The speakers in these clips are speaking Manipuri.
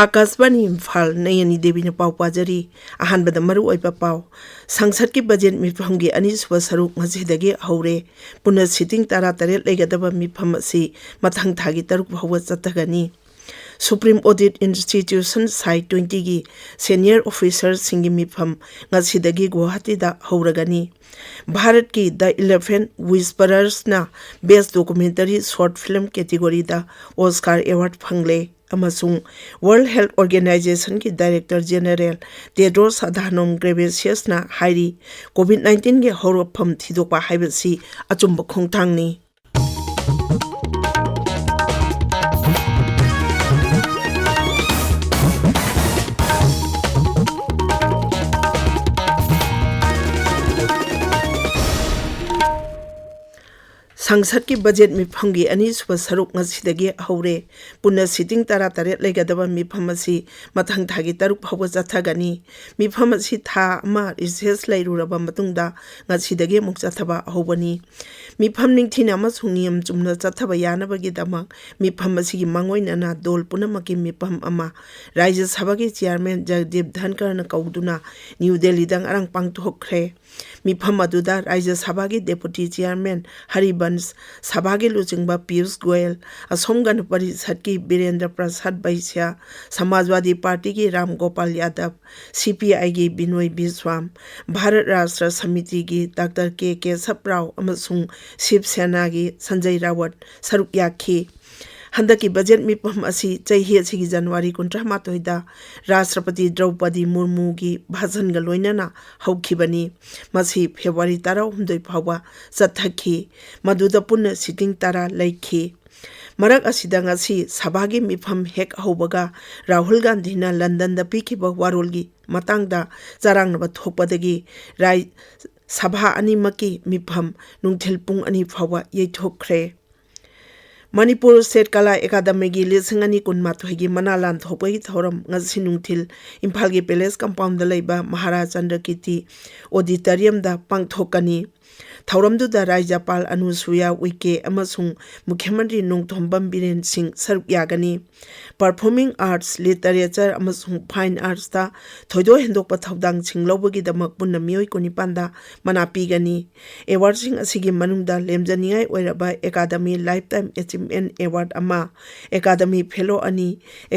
आकाशवाणी इम्फाल नयनी देवी ने पाव पाजरी अहानबद मरु ओइबा पाव संसद की बजेट मिफम की अनिसुब सरुक ngasiदगी हौरे पुनः सिटिंग तरा तरेट लेगदब मिफम असि मथंग थागी तरुक फाव चतगनी सुप्रीम ऑडिट इंस्टीट्यूशन साइट 20 की सीनियर ऑफिसर सिंगी मिफम ngasiदगी गुवाहाटी दा हौरगनी भारत की द 11 विस्परर्स ना best documentary short film category दा ऑस्कार अवार्ड फंगले अमसुंग वर्ल्ड हेल्थ ऑर्गेनाइजेशन की director general Tedros Adhanom Ghebreyesus ना हाइरी कोविड-19 के हौरफम थिदोपा हाइबसी अचुंब खोंगथांगनी संसद की बजेट मिफम की अनिसुब सरुक ngasiदगी हौरे पुनः सिटिंग तरा तरेट लेगदब मिफम असि मथंग थागी तरुक फाव चथगनी मिफम असि था अमा रिसेस लैरुरब मतुंगदा ngasiदगी मुक चथबा हौबनी मिफम निंगथिन अमसुंग नियम चुमना चथबा यानबगीदमक मिफम असि मांगोइनना दोल पुनमकी मिफम अमा राज्य सभा के चेयरमैन जगदीप धनकर कौदुना न्यू दिल्ली दंग अरंग पांगथोखरे मिफम अदुदा राज्य सभा के डेपुटी चेयरमैन हरिबंश सभा के लुचिंगबा पीयूष गोयल असोम गण परिषद की बीरेंद्र प्रसाद बैश्या समाजवादी पार्टी की राम गोपाल यादव सीपीआई की बिनोय बिस्वाम भारत राष्ट्र समिति की डॉक्टर के केशव राव अमसुंग शिवसेना की संजय रावत सरुक याखी हंदक की बजेट मिफम असि चही असि जनवरी 19 राष्ट्रपति द्रौपदी मुर्मू की भाषण ग लोइनना हौखिबनी मसी फेब्रुआरी 19 फाव चथखी मदुद पुनः सिटिंग तरा लैखी मरक असिदंगसी सभा की मिफम हेक हौबगा राहुल गांधी ना लंदन द पीखिब वारोलगी मतंगदा चरांगनब थोपदगी राय सभा अनिमकी मिफम नुंथिल पुंग अनि फाव यैथोखरे मणिपुर स्टेट कला अकादमी की 2012 की मना लांथोपगी थौरम ngasi नुंथिल इम्फाल की पैलेस कंपाउंड लेबा महाराज चंद्र कीर्ति ऑडिटोरियम दा पांगथोकनी थौरमदुदा राज्यपाल अनुसुया उइके अमसुंग मुख्यमंत्री नोंगथोंबम बीरेन सिंह सरुक यागनी परफॉर्मिंग आर्ट्स लिटरेचर अमसुंग फाइन आर्ट्स दा थोइदो हेंदोकपा थौदांग सिंगलौबगी दमक पुन्ना मियोय कोनिपांदा मना पीगनी अवार्ड सिंग असिगी मनुंगदा लेमजनियाय ओइरबा academy lifetime achievement award अमा एकाडमी फेलो अनि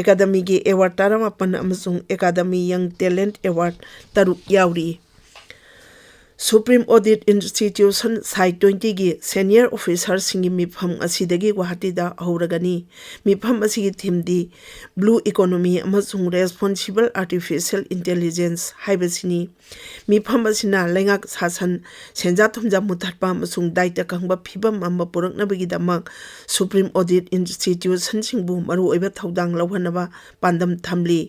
एकाडमी की अवार्ड 15 अमसुंग एकाडमी यंग टैलेंट अवार्ड तरुक याउरी सुप्रीम ऑडिट इंस्टीट्यूशन साइट 20 की सीनियर ऑफिसर सिंगी मिफम असिदगी गुवाहाटी दा हौरगनी मिफम असिगी थीम दी ब्लू इकोनॉमी अमसुंग रेस्पॉन्सिबल आर्टिफिशियल इंटेलिजेंस हाइबसिनी मिफम असिना लेंगाक शासन सेंजा थुमजा मुथाटपा अमसुंग दायित्व कंगबा फिबम अमा पुरकनबगी दमक सुप्रीम ऑडिट इंस्टीट्यूशन सिंगबु मरु ओइबा थौदांग लौहनबा पांदम थमली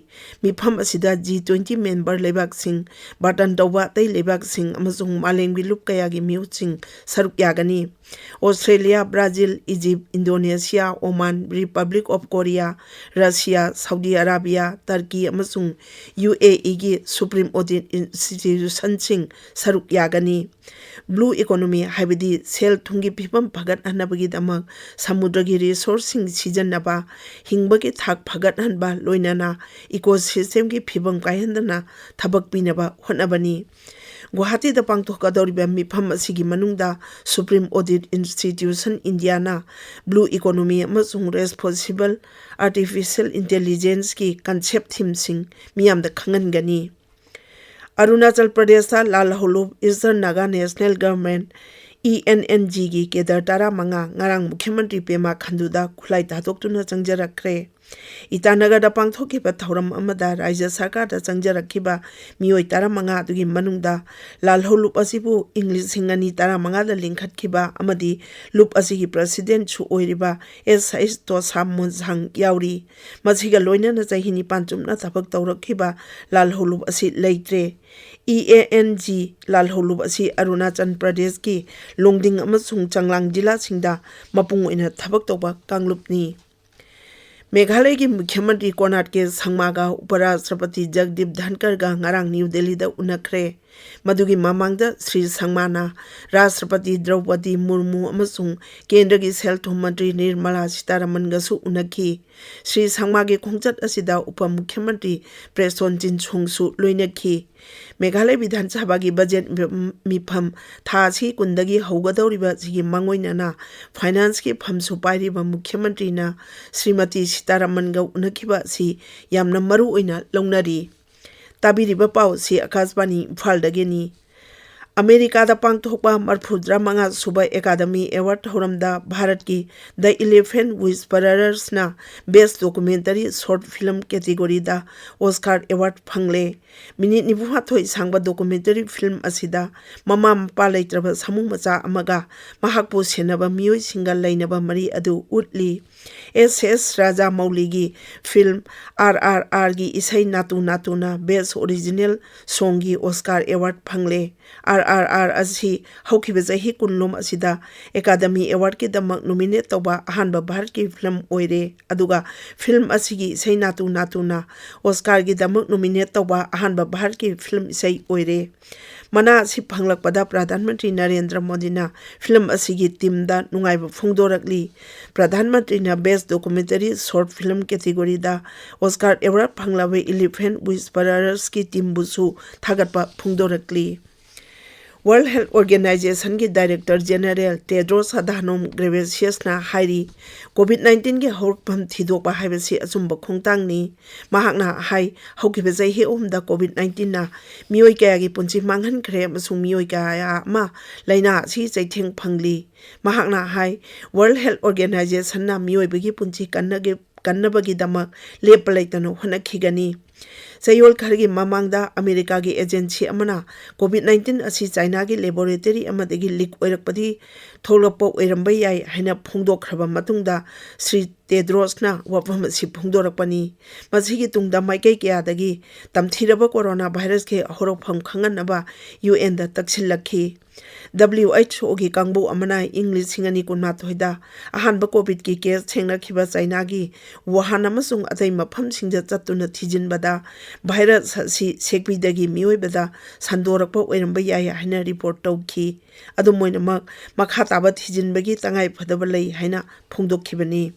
मिफम असिदा G20 मेंबर लेबाक सिंग बाटन तौबा तै लेबाक सिंग मालेंगी लुप कया की म्यूजिंग सरुक यागनी Australia Brazil Egypt Indonesia Oman Republic of Korea Russia Saudi Arabia Turkey अमसुंग UAE की सुप्रीम ऑडिट इंस्टीट्यूशन सिंग सरुक यागनी ब्लू इकोनॉमी हाइबदी सेल थुंगी फिबम फगत हनबगी दमक समुद्र की रिसोर्सिंग सिजनबा हिंगबगी थाक फगत हनबा लोइनाना इकोसिस्टम की फिबम कायहंदना थबक पिनबा होनबनी गुवाहाटी द पांगथोकदौरिबा मिफम असिगी मनुंगदा सुप्रीम ऑडिट इंस्टीट्यूशन इंडियाना ब्लू इकोनॉमी अमसुंग रेस्पॉन्सिबल आर्टिफिशियल इंटेलिजेंस की कंसेप्ट थीम सिंग मियाम द खंगनगनी अरुणाचल प्रदेश लालहौलुब Eastern Naga National Government ENNG की केदर तारा मंगा ngarang मुख्यमंत्री पेमा खंदुदा खुलाई तातोक्तुना चंगजरखरे इटानगर दा पांगथोकिबा थौरम अमदा राज्य सरकार दा चंगजरखिबा मियोय तारा मंगा दुगी मनुंगदा लालहौलुब असिबु इंग्लिश सिंगनी तारा मंगा दा लिंखतखिबा अमदी लुप असिगी प्रेसिडेंट छु ओइरिबा एसआइस तोसा मुनझांग याउरी मसिगा लोइनना चहिनि पांचुमना थबक तौरखिबा लालहौलुब असि लेइत्रे EANG लालहौलुब असि अरुणाचल प्रदेश की लोंगदिंग अमसुंग चंगलांग जिला सिंगदा मपुंग ओइना थबक तौबा कांगलुपनी मेघालय की मुख्यमंत्री कोनाट के संगमागा उपराष्ट्रपति जगदीप धनकर गा ngarang न्यू दिल्ली दा उनखरे Madugi mamangda Sri Sangmana, Rashtrapati Draupadi Murmu amasung Kendragi Sel-Thum Mantri Nirmala Sitaraman gasu unaki. Sri Sangmagi khongchat asida Upamukhyamantri Preston Jinchungsu loinaki. Meghalaya Vidhan Sabhagi budget mifam tha si kundagi haugadawriba sigi mangoinana finance ki phamsu pairiba Mukhyamantri na Srimati Sitaraman ga unakiba si yamna maru oina launari. Tabiriba pau si Akashvani Imphal dageni. America da pangthokpa marphudra manga suba Academy Award thoramda Bharat ki The Elephant Whisperers na Best Documentary Short Film category da Oscar Award phangle. Minute nibuhathoi sangba documentary film asida mama mapa leitraba samung macha amaga mahakpu senaba miyoi singal lainaba mari adu utli. S.S. Raja Mauligi film RRR gi isai natu natuna Best Original Song gi Oscar Award phangle. RRR asi haukiba jahi kunlom asida Academy Award ki damak nominate toba ahanba Bharat ki film oire aduga film asigi isai natu natuna Oscar gi damak nominate toba ahanba Bharat ki film isai oire. Mana si phanglakpada Pradhan Mantri Narendra Modi na film asigi team da nungaiba phongdorakli. Pradhan Mantri na Best Documentary Short Film category da Oscar Award phanglawe Elephant Whisperers ki team busu thagatpa phongdorakli. World Health Organization ki Director General Tedros Adhanom Ghebreyesus na hairi COVID-19 ki horpam thidokpa haibasi achumba khongtangni. Mahakna hai haukiba jahi ohumda COVID-19 na miyoi kaya gi punchi manghan khre amasung miyoi kaya ma laina si chaitheng phangli. Mahakna hai World Health Organization na miyoi bagi punchi kannabagi damak lepalaitano honakhigani. Sayol khargi mamangda America gi agency amana COVID-19 asi China gi laboratory amadagi leak oirakpadi tholakpa oiramba yai haina phongdokhraba matungda Sri Tedros na wafam asi phongdorakpani. Masigi tungda maikai kayadagi tamthiraba corona virus ke horokpham khanganaba UN da taksilakhi. WHO gi kangbu amana English singani kunmathoi da ahanba COVID ki case thengrakhiba China gi Wuhan amasung atai mafam singja chatuna thijinbada virus si sekbidagi miyoibada sandorakpa oiramba yai haina report tawki. Adu moinamak makha taba thijinbagi tangai phadaba lei haina phongdokhibani.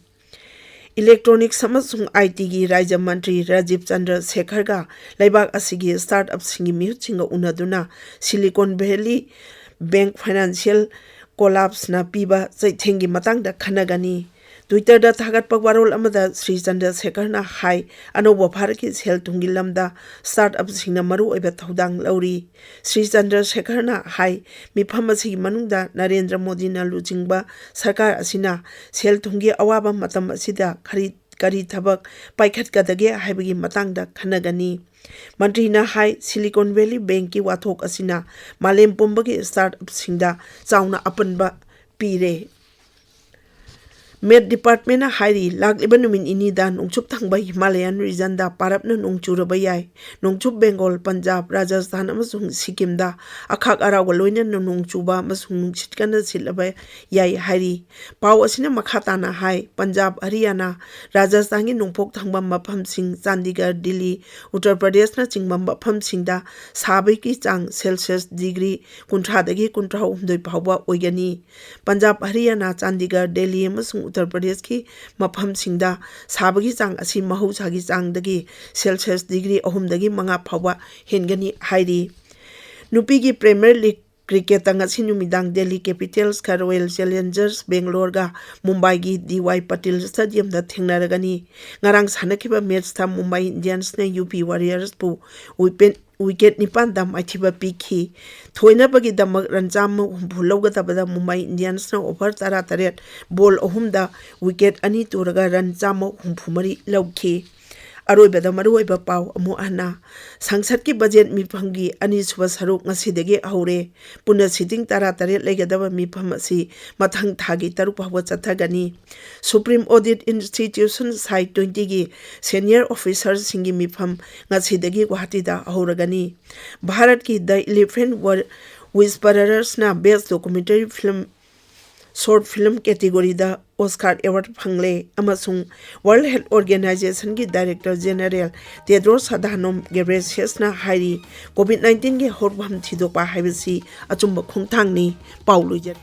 Electronics amasung IT gi Rajya Mantri Rajiv Chandra Shekhar ga laibak asigi startup singi mihutsinga unaduna Silicon Valley Bank Financial Collapse na piba chaithengi matangda khanagani. Twitter da thagatpak warol amada Sri Chandra Shekhar na hai anoba Bharat ki sel thungi lamda startup singna maru oiba thodang lauri. Sri Chandra Shekhar na hai mifam asigi manungda Narendra Modi na lujingba sarkar asina sel thungi awaba matam asida kari thabak paikhatkadage haibagi matangda khanagani. Mantri na hai Silicon Valley Bank ki wathok asina malem pumbagi startup singda chauna apanba pire. Med Department na hairi lakliba numin inida nungchup thangba Himalayan region da parapna nungchuraba yai. Nungchup Bengal, Punjab, Rajasthan amasung Sikkim da akhak arawa loina nungchuba amasung nungchitkana silaba yai hairi. Pau asina makhata na hai Punjab, Haryana, Rajasthan ki nungpok thangba mafam sing Chandigarh, Delhi, Uttar Pradesh na chingba mafam sing da sabai ki chang Celsius degree kunthra dagi kunthra humdoi phawba oigani. Punjab, Haryana, Chandigarh, Delhi amasung Uttar Pradesh ki mafam singda sabagi chang asi mahusagi chang dagi Celsius degree ahumdagi manga phawba hengani hairi. Nupi ki Premier League Cricket ngasi numidang Delhi Capitals ka Royal Challengers Bangalore ga Mumbai gi DY Patil Stadium da thengnaragani. Ngarang sanakiba match tha Mumbai Indians na UP Warriors pu wicket nipan dam aithiba pikhi. Thoina bagi damak ranjam humphulauga tabada Mumbai Indians na over tara taret ball ahumda wicket ani turaga ranjam humphumari laukhi. Aroibada maruoiba pau amu ana sangsat ki budget miphamgi ani suba saruk ngasidagi aure puna sitting tara taret legadaba mifam asi mathang thagi taruk phawba chathagani. Supreme Audit Institution Site 20 gi senior officers singi mifam ngasidagi Guwahati da auragani. Bharat ki The Elephant Whisperers na Best Documentary Film short film category da Oscar Award phangle amasung World Health Organization ki Director General Tedros Adhanom Ghebreyesus na hairi COVID-19 ge horbam thidokpa haibisi achumba khungthang ni paulu jar